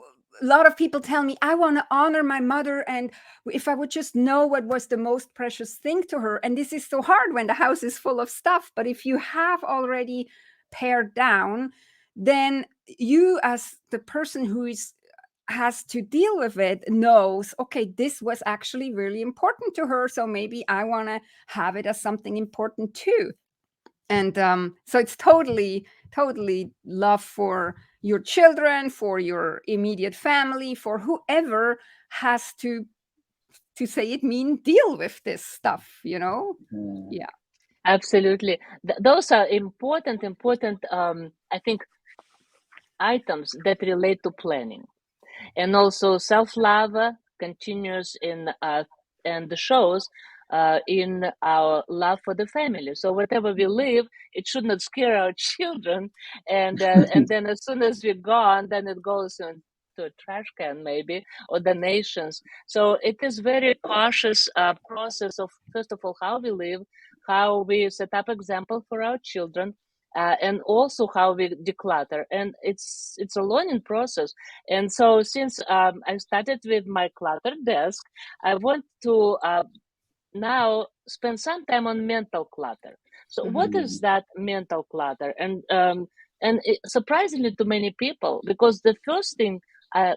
lot of people tell me, I want to honor my mother, and if I would just know what was the most precious thing to her. And this is so hard when the house is full of stuff. But if you have already pared down, then you, as the person who has to deal with it, knows, okay, this was actually really important to her, so maybe I want to have it as something important too. And so it's totally love for your children, for your immediate family, for whoever has to say it, mean deal with this stuff, yeah.
Absolutely. Those are important, I think, items that relate to planning. And also self-love continues in and shows in our love for the family. So whatever we live, it should not scare our children, and then as soon as we're gone, then it goes into a trash can maybe, or donations. So it is very cautious process of, first of all, how we live, how we set up example for our children, and also how we declutter. And it's a learning process. And so since I started with my clutter desk, I want to now spend some time on mental clutter. So what is that mental clutter? And surprisingly to many people, because the first thing I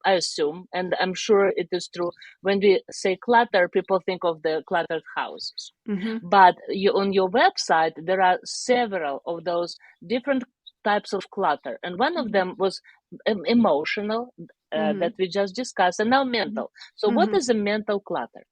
assume, and I'm sure it is true, when we say clutter, people think of the cluttered houses. But on your website, there are several of those different types of clutter. And one of them was emotional, that we just discussed, and now mental. So what is a mental clutter?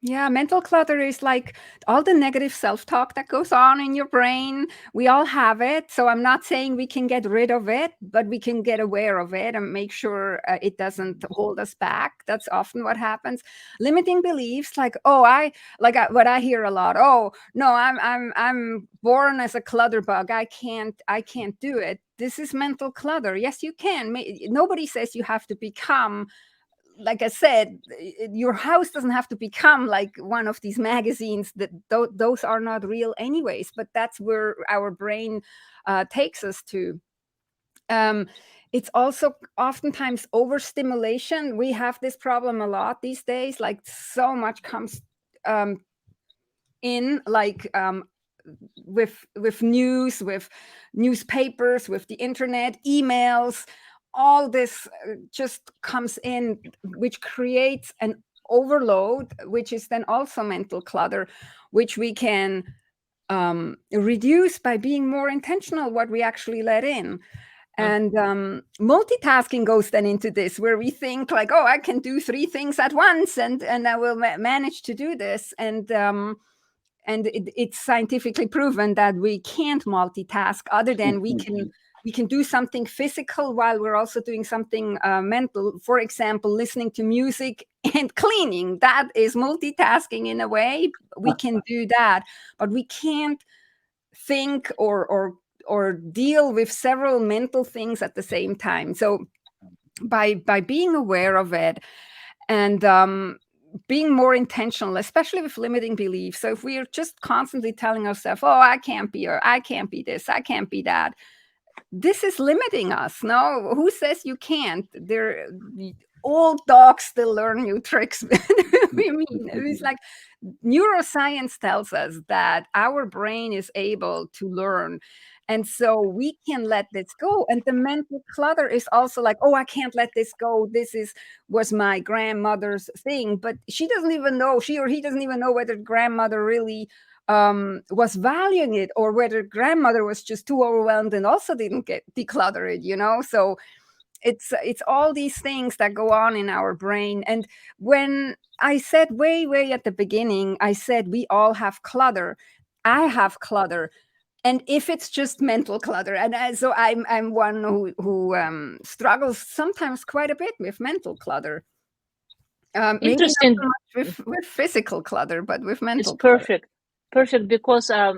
Yeah, mental clutter is like all the negative self-talk that goes on in your brain. We all have it. So I'm not saying we can get rid of it, but we can get aware of it and make sure it doesn't hold us back. That's often what happens. Limiting beliefs, like, what I hear a lot. Oh, no, I'm born as a clutter bug. I can't do it. This is mental clutter. Yes, you can. Nobody says you have to become, like I said, your house doesn't have to become like one of these magazines. That those are not real anyways, but that's where our brain takes us to. It's also oftentimes overstimulation. We have this problem a lot these days, like so much comes in, like with news, with newspapers, with the internet, emails. All this just comes in, which creates an overload, which is then also mental clutter, which we can reduce by being more intentional what we actually let in. And multitasking goes then into this, where we think like, oh, I can do 3 things at once, and I will manage to do this. And it's scientifically proven that we can't multitask, other than we can do something physical while we're also doing something mental. For example, listening to music and cleaning. That is multitasking in a way. We can do that, but we can't think or deal with several mental things at the same time. So by being aware of it, and being more intentional, especially with limiting beliefs. So if we are just constantly telling ourselves, oh, I can't be, or I can't be this, I can't be that, this is limiting us. No, who says you can't? There, old dogs still learn new tricks. We mean, it's like neuroscience tells us that our brain is able to learn. And so we can let this go. And the mental clutter is also like, oh, I can't let this go. Was my grandmother's thing. But she doesn't even know, she or he doesn't even know whether grandmother really was valuing it, or whether grandmother was just too overwhelmed and also didn't get declutter it, So it's all these things that go on in our brain. And when I said way at the beginning, I said we all have clutter. I have clutter. And if it's just mental clutter, and so I'm one who struggles sometimes quite a bit with mental clutter. Maybe not
Interesting.
so much with physical clutter, but with
It's
mental clutter.
perfect because I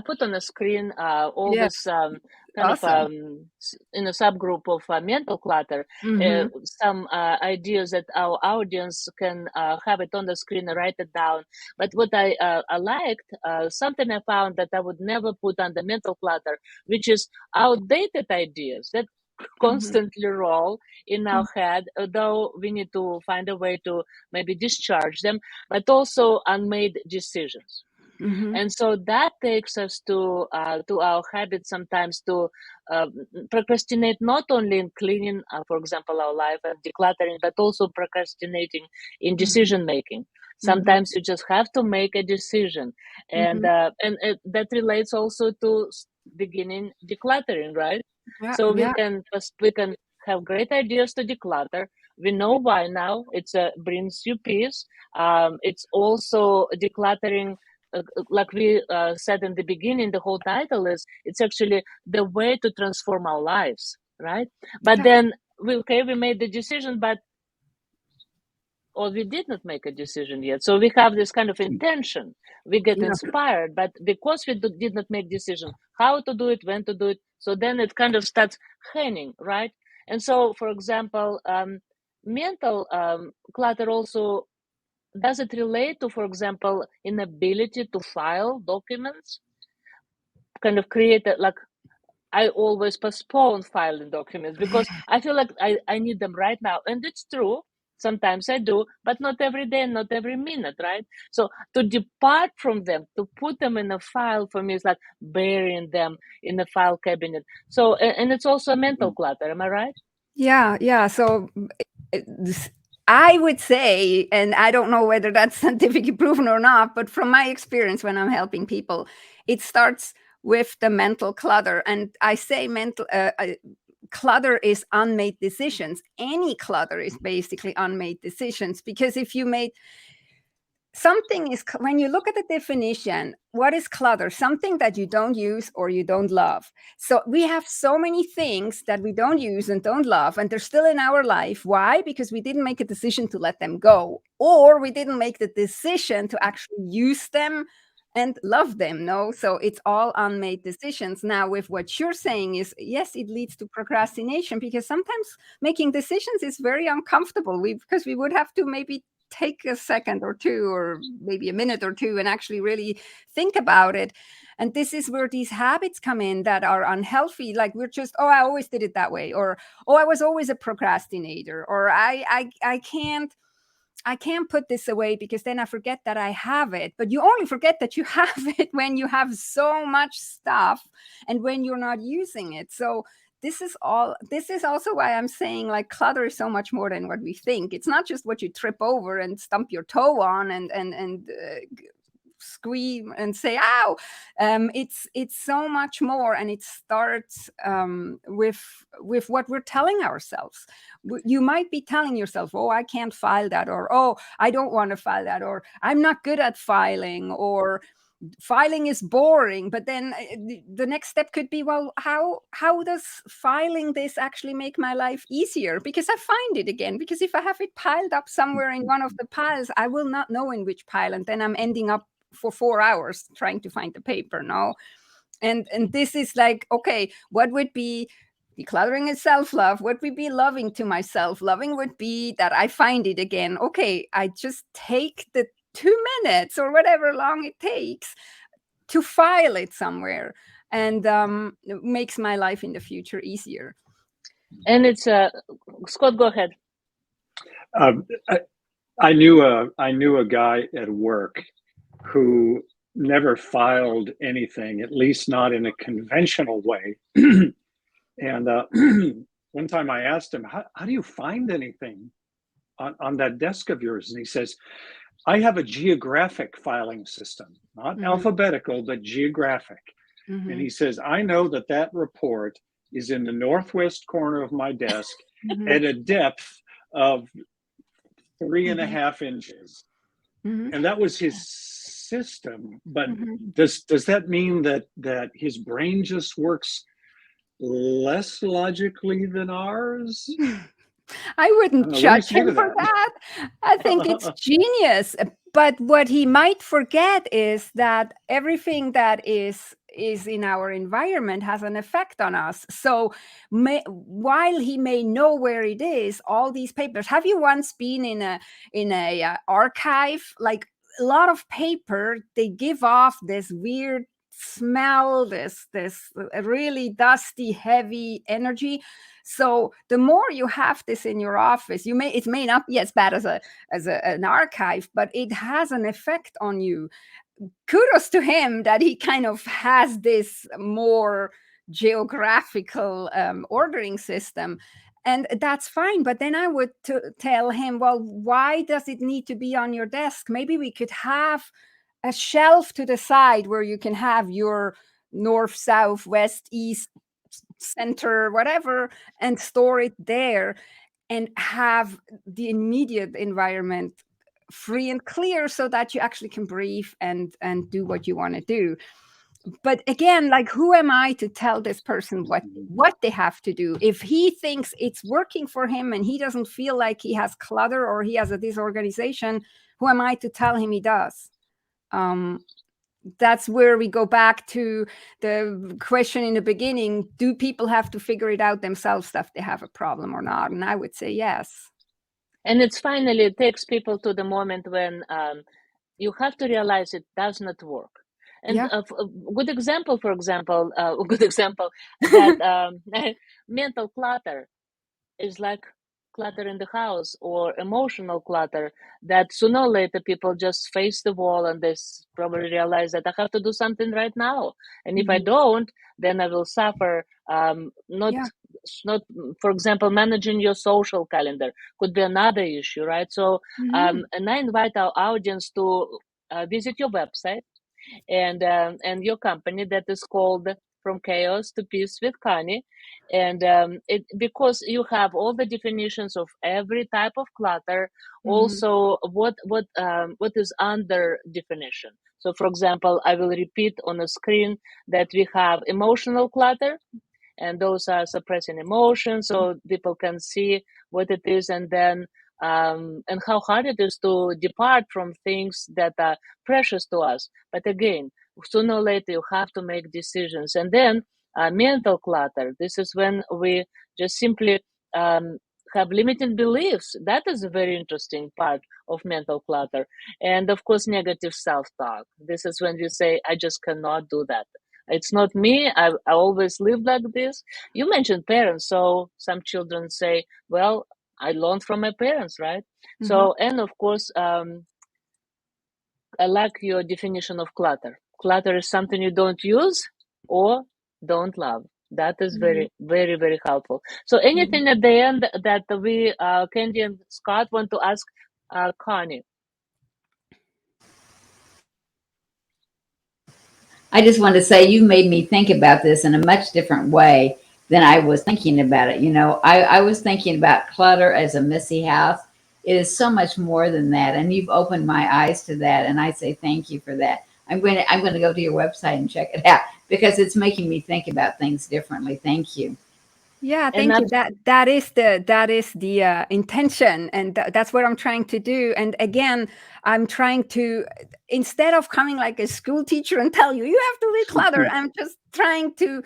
put on the screen all
Yeah,
this kind of
awesome.
in a subgroup of mental clutter,
Mm-hmm.
some ideas that our audience can have it on the screen and write it down. But what I liked, something I found that I would never put on the mental clutter, which is outdated ideas that
Mm-hmm.
constantly roll in our head, although we need to find a way to maybe discharge them, but also unmade decisions.
Mm-hmm.
And so that takes us to our habit sometimes to uh, procrastinate, not only in cleaning, for example, our life and decluttering, but also procrastinating in
Mm-hmm.
decision making.
Mm-hmm.
Sometimes you just have to make a decision, and
Mm-hmm.
that relates also to beginning decluttering, right?
Yeah,
So
yeah,
we can have great ideas to declutter. We know why now. It's brings you peace. It's also decluttering, like we said in the beginning, the whole title is it's actually the way to transform our lives, right? But
yeah,
then we made the decision, but or we did not make a decision yet. So we have this kind of intention. We get
yeah.
inspired, but because did not make decision how to do it, when to do it, so then it kind of starts hanging, right? And so, for example, mental clutter also, does it relate to, for example, inability to file documents? Kind of create a, like, I always postpone filing documents because I feel like I need them right now. And it's true. Sometimes I do, but not every day, not every minute, right? So to depart from them, to put them in a file for me is like burying them in a file cabinet. So, and it's also a mental clutter. Am I right?
Yeah, yeah. So I would say, and I don't know whether that's scientifically proven or not, but from my experience when I'm helping people, it starts with the mental clutter. And I say clutter is unmade decisions. Any clutter is basically unmade decisions, because if you made something is, when you look at the definition, what is clutter? Something that you don't use or you don't love. So we have so many things that we don't use and don't love, and they're still in our life. Why? Because we didn't make a decision to let them go, or we didn't make the decision to actually use them and love them. No, so it's all unmade decisions. Now, with what you're saying is, yes, it leads to procrastination, because sometimes making decisions is very uncomfortable. Because we would have to maybe take a second or two, or maybe a minute or two, and actually really think about it. And this is where these habits come in that are unhealthy. Like, we're just, oh, I always did it that way, or oh, I was always a procrastinator, or I can't put this away because then I forget that I have it. But you only forget that you have it when you have so much stuff and when you're not using it. So this is also why I'm saying, like, clutter is so much more than what we think. It's not just what you trip over and stump your toe on and scream and say ow. It's so much more, and it starts with what we're telling ourselves. You might be telling yourself, oh, I can't file that, or oh, I don't want to file that, or I'm not good at filing, or filing is boring. But then the next step could be, well, how does filing this actually make my life easier? Because I find it again, because if I have it piled up somewhere in one of the piles, I will not know in which pile, and then I'm ending up for 4 hours trying to find the paper. No. And this is like, okay, what would be decluttering is self-love. What would be loving to myself? Loving would be that I find it again. Okay, I just take the 2 minutes or whatever long it takes to file it somewhere, and it makes my life in the future easier.
And it's Scott, go ahead.
Um, I knew a guy at work who never filed anything, at least not in a conventional way. And one time I asked him, how do you find anything on that desk of yours? And he says, I have a geographic filing system, not alphabetical, but geographic. And he says, I know that report is in the northwest corner of my desk at a depth of 3.5 inches. And that was his system. But does that mean that his brain just works less logically than ours?
I wouldn't judge him for that. I think it's genius. But what he might forget is that everything that is in our environment has an effect on us. So while he may know where it is, all these papers. Have you once been in a archive? Like a lot of paper, they give off this weird smell, this really dusty, heavy energy. So the more you have this in your office, it may not be as bad as an archive, but it has an effect on you. Kudos to him that he kind of has this more geographical ordering system. And that's fine. But then I would tell him, well, why does it need to be on your desk? Maybe we could have a shelf to the side where you can have your north, south, west, east, center, whatever, and store it there and have the immediate environment free and clear so that you actually can breathe and do what you want to do. But again, like, who am I to tell this person what they have to do? If he thinks it's working for him and he doesn't feel like he has clutter or he has a disorganization, who am I to tell him he does? That's where we go back to the question in the beginning: do people have to figure it out themselves if they have a problem or not? And I would say yes.
And it takes people to the moment when you have to realize it does not work. And a good example, that mental clutter is like clutter in the house or emotional clutter, that sooner or later people just face the wall and they probably realize that I have to do something right now. And if I don't, then I will suffer. Not, for example, managing your social calendar could be another issue, right? So, and I invite our audience to visit your website and your company that is called From Chaos to Peace with Connie. And because you have all the definitions of every type of clutter, also what is under definition. So, for example, I will repeat on the screen that we have emotional clutter, and those are suppressing emotions, so people can see what it is, and then and how hard it is to depart from things that are precious to us. But again, sooner or later you have to make decisions. And then mental clutter, this is when we just simply have limiting beliefs. That is a very interesting part of mental clutter. And of course, negative self-talk. This is when you say, I just cannot do that. It's not me. I always lived like this. You mentioned parents. So some children say, well, I learned from my parents, right? So, and of course, I like your definition of clutter. Clutter is something you don't use or don't love. That is very, very, very helpful. So anything at the end that we, Candy and Scott, want to ask Connie?
I just want to say you made me think about this in a much different way than I was thinking about it. You know, I was thinking about clutter as a messy house. It is so much more than that, and you've opened my eyes to that, and I say thank you for that. I'm going to go to your website and check it out because it's making me think about things differently. Thank you.
Yeah, thank you. That is the intention, and that's what I'm trying to do. And again, I'm trying to, instead of coming like a school teacher and tell you have to declutter, I'm just trying to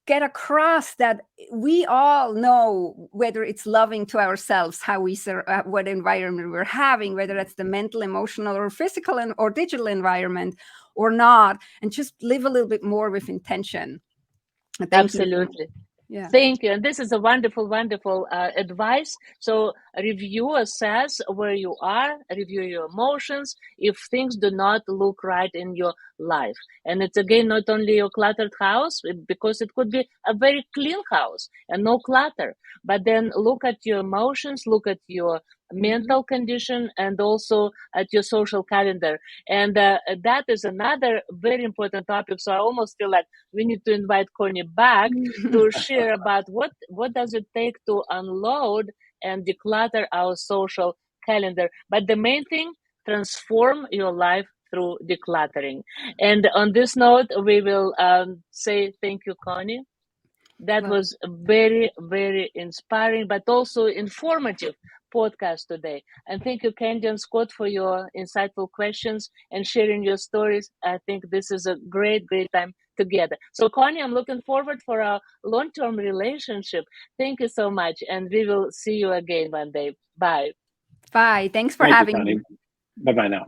get across that we all know whether it's loving to ourselves, how we what environment we're having, whether that's the mental, emotional, or physical or digital environment or not, and just live a little bit more with intention. Thank you.
Absolutely.
Yeah.
Thank you. And this is a wonderful, wonderful advice. So review, assess where you are, review your emotions if things do not look right in your life. And it's again not only your cluttered house, because it could be a very clean house and no clutter. But then look at your emotions, look at your mental condition, and also at your social calendar. And that is another very important topic. So I almost feel like we need to invite Connie back to share about what does it take to unload and declutter our social calendar. But the main thing, transform your life through decluttering. And on this note, we will say thank you, Connie. That was a very, very inspiring, but also informative podcast today. And thank you, Candy and Scott, for your insightful questions and sharing your stories. I think this is a great, great time together. So, Connie, I'm looking forward for a long-term relationship. Thank you so much, and we will see you again one day. Bye.
Bye. Thanks for
Thank you,
having
Connie.
me.
Bye-bye now.